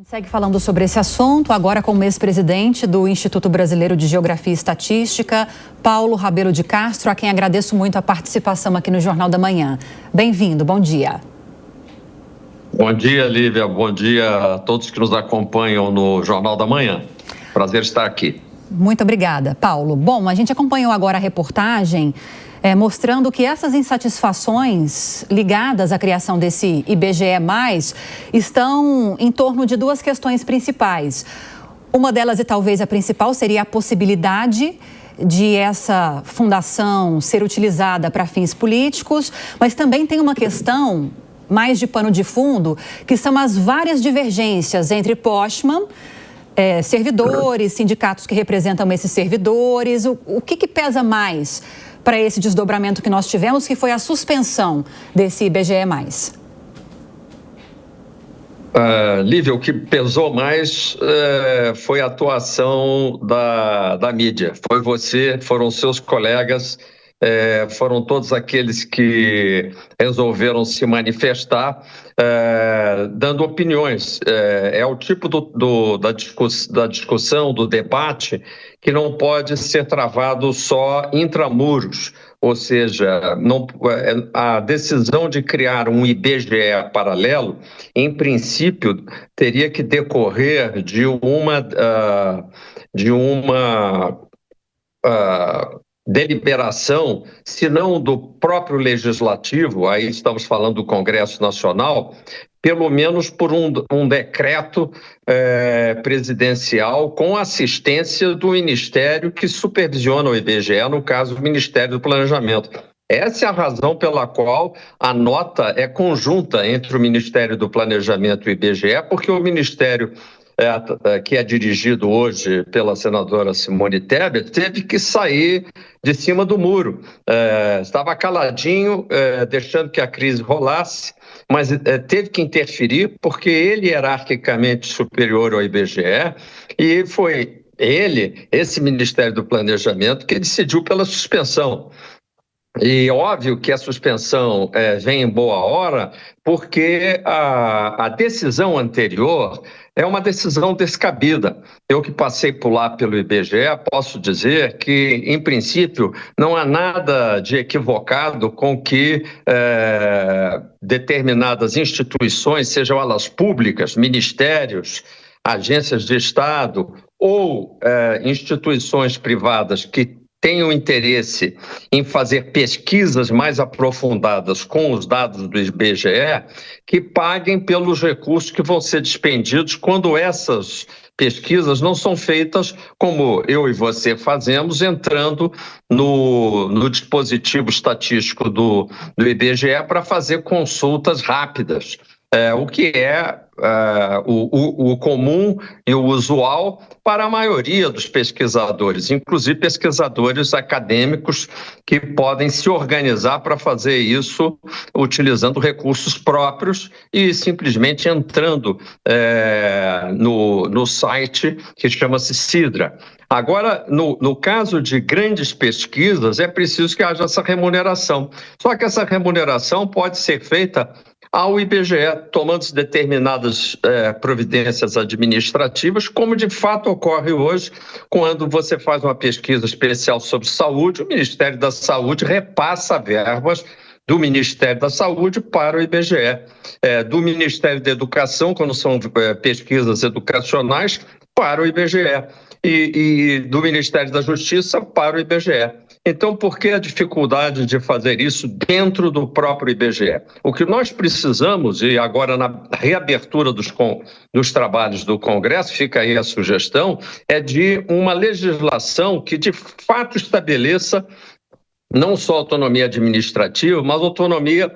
Segue falando sobre esse assunto, agora com o ex-presidente do Instituto Brasileiro de Geografia e Estatística, Paulo Rabelo de Castro, a quem agradeço muito a participação aqui no Jornal da Manhã. Bem-vindo, bom dia. Bom dia, Lívia. Bom dia a todos que nos acompanham no Jornal da Manhã. Prazer estar aqui. Muito obrigada, Paulo. Bom, a gente acompanhou agora a reportagem mostrando que essas insatisfações ligadas à criação desse IBGE+, estão em torno de duas questões principais. Uma delas, e talvez a principal, seria a possibilidade de essa fundação ser utilizada para fins políticos, mas também tem uma questão mais de pano de fundo, que são as várias divergências entre Postman, servidores, sindicatos que representam esses servidores. O que pesa mais para esse desdobramento que nós tivemos, que foi a suspensão desse IBGE+. Lívia, o que pesou mais foi a atuação da mídia. Foi você, foram seus colegas, foram todos aqueles que resolveram se manifestar, dando opiniões. É o tipo da discussão, do debate, que não pode ser travado só intramuros. Ou seja, a decisão de criar um IBGE paralelo, em princípio, teria que decorrer de uma deliberação, se não do próprio legislativo, aí estamos falando do Congresso Nacional, pelo menos por um decreto presidencial com assistência do Ministério que supervisiona o IBGE, no caso, o Ministério do Planejamento. Essa é a razão pela qual a nota é conjunta entre o Ministério do Planejamento e o IBGE, porque o Ministério que é dirigido hoje pela senadora Simone Tebet, teve que sair de cima do muro. Estava caladinho, deixando que a crise rolasse, mas teve que interferir porque ele é hierarquicamente superior ao IBGE e foi esse Ministério do Planejamento, que decidiu pela suspensão. E óbvio que a suspensão vem em boa hora, porque a decisão anterior é uma decisão descabida. Eu que passei por lá pelo IBGE, posso dizer que, em princípio, não há nada de equivocado com que determinadas instituições, sejam elas públicas, ministérios, agências de Estado ou instituições privadas que tenham interesse em fazer pesquisas mais aprofundadas com os dados do IBGE, que paguem pelos recursos que vão ser despendidos quando essas pesquisas não são feitas como eu e você fazemos, entrando no dispositivo estatístico do IBGE para fazer consultas rápidas. O que é o comum e o usual para a maioria dos pesquisadores, inclusive pesquisadores acadêmicos que podem se organizar para fazer isso utilizando recursos próprios e simplesmente entrando no site que chama-se Sidra. Agora, no caso de grandes pesquisas, é preciso que haja essa remuneração. Só que essa remuneração pode ser feita ao IBGE, tomando determinadas providências administrativas, como de fato ocorre hoje, quando você faz uma pesquisa especial sobre saúde, o Ministério da Saúde repassa verbas do Ministério da Saúde para o IBGE, do Ministério da Educação, quando são pesquisas educacionais, para o IBGE, e do Ministério da Justiça para o IBGE. Então, por que a dificuldade de fazer isso dentro do próprio IBGE? O que nós precisamos, e agora na reabertura dos trabalhos do Congresso, fica aí a sugestão, é de uma legislação que de fato estabeleça não só autonomia administrativa, mas autonomia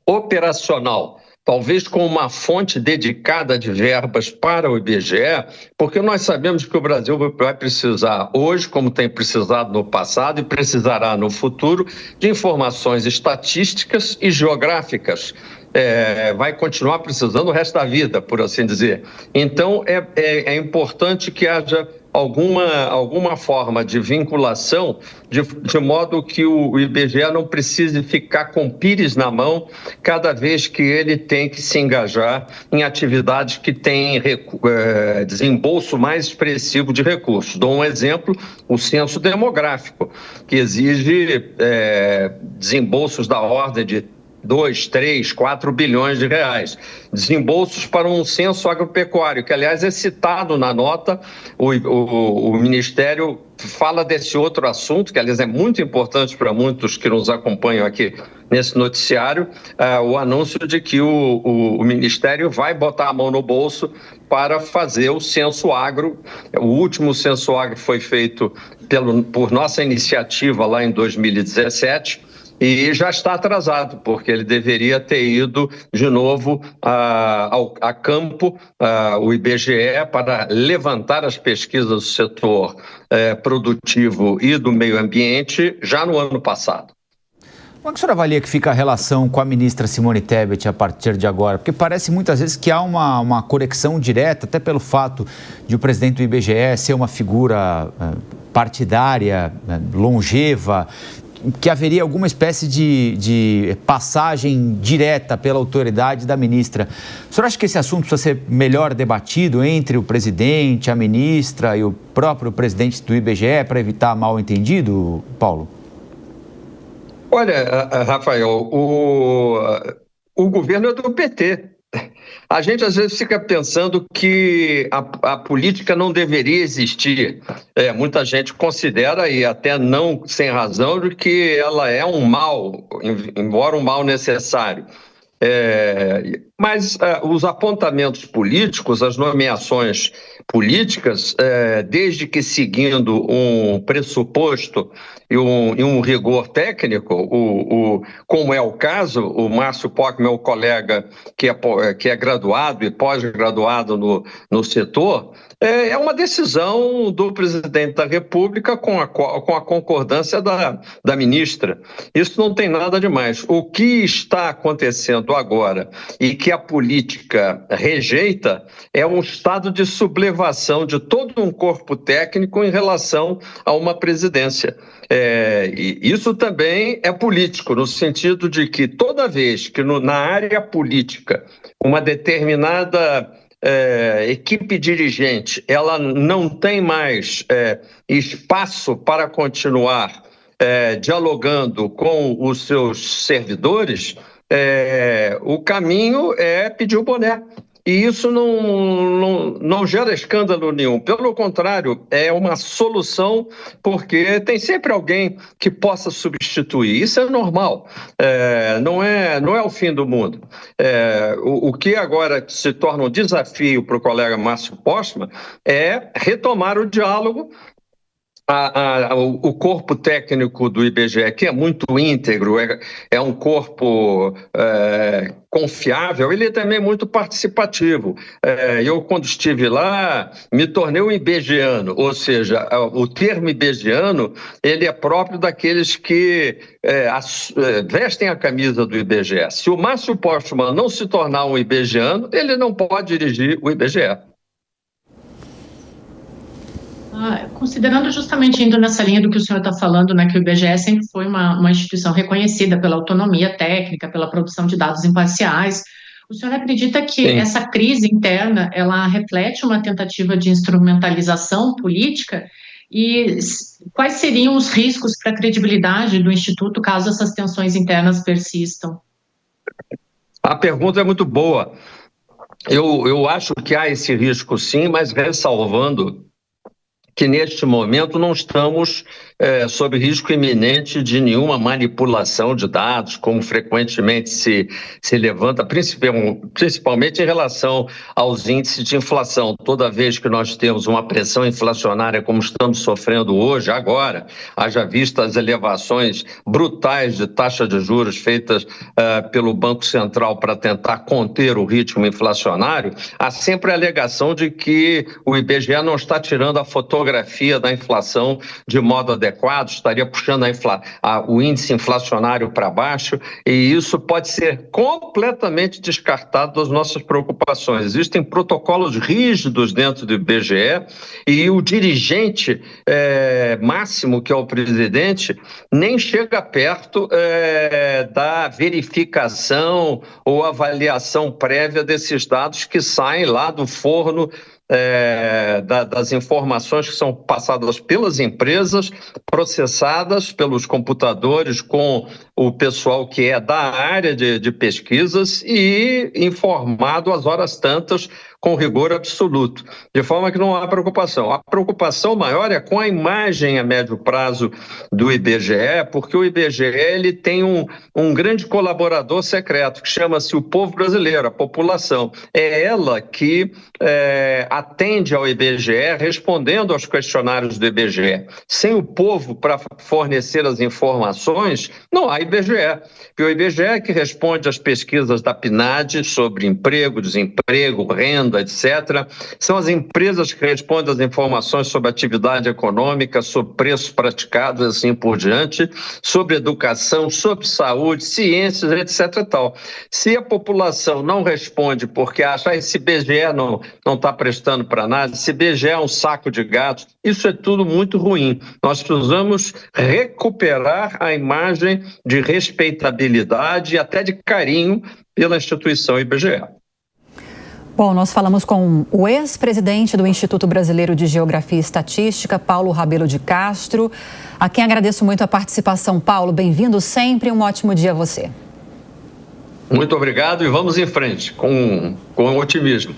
operacional. Talvez com uma fonte dedicada de verbas para o IBGE, porque nós sabemos que o Brasil vai precisar hoje, como tem precisado no passado e precisará no futuro, de informações estatísticas e geográficas. Vai continuar precisando o resto da vida, por assim dizer. Então, é importante que haja alguma forma de vinculação, de modo que o IBGE não precise ficar com pires na mão cada vez que ele tem que se engajar em atividades que têm desembolso mais expressivo de recursos. Dou um exemplo, o censo demográfico, que exige desembolsos da ordem de 2, 3, 4 bilhões de reais. Desembolsos para um censo agropecuário, que, aliás, é citado na nota. O Ministério fala desse outro assunto, que, aliás, é muito importante para muitos que nos acompanham aqui nesse noticiário, o anúncio de que o Ministério vai botar a mão no bolso para fazer o censo agro. O último censo agro foi feito por nossa iniciativa lá em 2017, e já está atrasado, porque ele deveria ter ido de novo a campo, o IBGE, para levantar as pesquisas do setor produtivo e do meio ambiente já no ano passado. Como é que o senhor avalia que fica a relação com a ministra Simone Tebet a partir de agora? Porque parece muitas vezes que há uma conexão direta, até pelo fato de o presidente do IBGE ser uma figura partidária, longeva, que haveria alguma espécie de passagem direta pela autoridade da ministra. O senhor acha que esse assunto precisa ser melhor debatido entre o presidente, a ministra e o próprio presidente do IBGE para evitar mal-entendido, Paulo? Olha, Rafael, o governo é do PT. A gente às vezes fica pensando que a política não deveria existir. Muita gente considera, e até não sem razão, de que ela é um mal, embora um mal necessário. Mas os apontamentos políticos, as nomeações políticas, desde que seguindo um pressuposto e um rigor técnico, como é o caso, o Márcio Poch, meu colega que é graduado e pós-graduado no setor, é uma decisão do presidente da República com a concordância da ministra. Isso não tem nada de mais. O que está acontecendo agora e que a política rejeita é um estado de sublevação de todo um corpo técnico em relação a uma presidência. E isso também é político, no sentido de que toda vez que na área política uma determinada equipe dirigente ela não tem mais espaço para continuar dialogando com os seus servidores, o caminho é pedir o boné. E isso não gera escândalo nenhum. Pelo contrário, é uma solução, porque tem sempre alguém que possa substituir. Isso é normal, não é o fim do mundo. O que agora se torna um desafio para o colega Márcio Postman é retomar o diálogo. O corpo técnico do IBGE, que é muito íntegro, é um corpo confiável, ele é também muito participativo. Eu, quando estive lá, me tornei um ibegiano, ou seja, o termo ibegiano, ele é próprio daqueles que vestem a camisa do IBGE. Se o Márcio Postman não se tornar um ibegiano, ele não pode dirigir o IBGE. Considerando justamente, indo nessa linha do que o senhor está falando, né, que o IBGE sempre foi uma instituição reconhecida pela autonomia técnica, pela produção de dados imparciais, o senhor acredita que Sim. Essa crise interna, ela reflete uma tentativa de instrumentalização política? E quais seriam os riscos para a credibilidade do Instituto caso essas tensões internas persistam? A pergunta é muito boa. Eu acho que há esse risco sim, mas ressalvando que neste momento não estamos sob risco iminente de nenhuma manipulação de dados, como frequentemente se levanta, principalmente em relação aos índices de inflação. Toda vez que nós temos uma pressão inflacionária como estamos sofrendo hoje, agora, haja vista as elevações brutais de taxa de juros feitas pelo Banco Central para tentar conter o ritmo inflacionário, há sempre a alegação de que o IBGE não está tirando a fotografia fotografia da inflação de modo adequado, estaria puxando o índice inflacionário para baixo, e isso pode ser completamente descartado das nossas preocupações. Existem protocolos rígidos dentro do IBGE e o dirigente máximo, que é o presidente, nem chega perto da verificação ou avaliação prévia desses dados que saem lá do forno das informações que são passadas pelas empresas, processadas pelos computadores com o pessoal que é da área de pesquisas e informado às horas tantas com rigor absoluto, de forma que não há preocupação. A preocupação maior é com a imagem a médio prazo do IBGE, porque o IBGE ele tem um grande colaborador secreto, que chama-se o povo brasileiro, a população. É ela que atende ao IBGE respondendo aos questionários do IBGE. Sem o povo para fornecer as informações, não há IBGE. Porque o IBGE é que responde às pesquisas da PNAD sobre emprego, desemprego, renda, etc. São as empresas que respondem às informações sobre atividade econômica, sobre preços praticados, assim por diante, sobre educação, sobre saúde, ciências, etc. Tal. Se a população não responde porque acha que esse IBGE não está prestando para nada, esse IBGE é um saco de gatos, isso é tudo muito ruim. Nós precisamos recuperar a imagem de respeitabilidade e até de carinho pela instituição IBGE. Bom, nós falamos com o ex-presidente do Instituto Brasileiro de Geografia e Estatística, Paulo Rabelo de Castro, a quem agradeço muito a participação. Paulo, bem-vindo sempre, um ótimo dia a você. Muito obrigado e vamos em frente, com otimismo.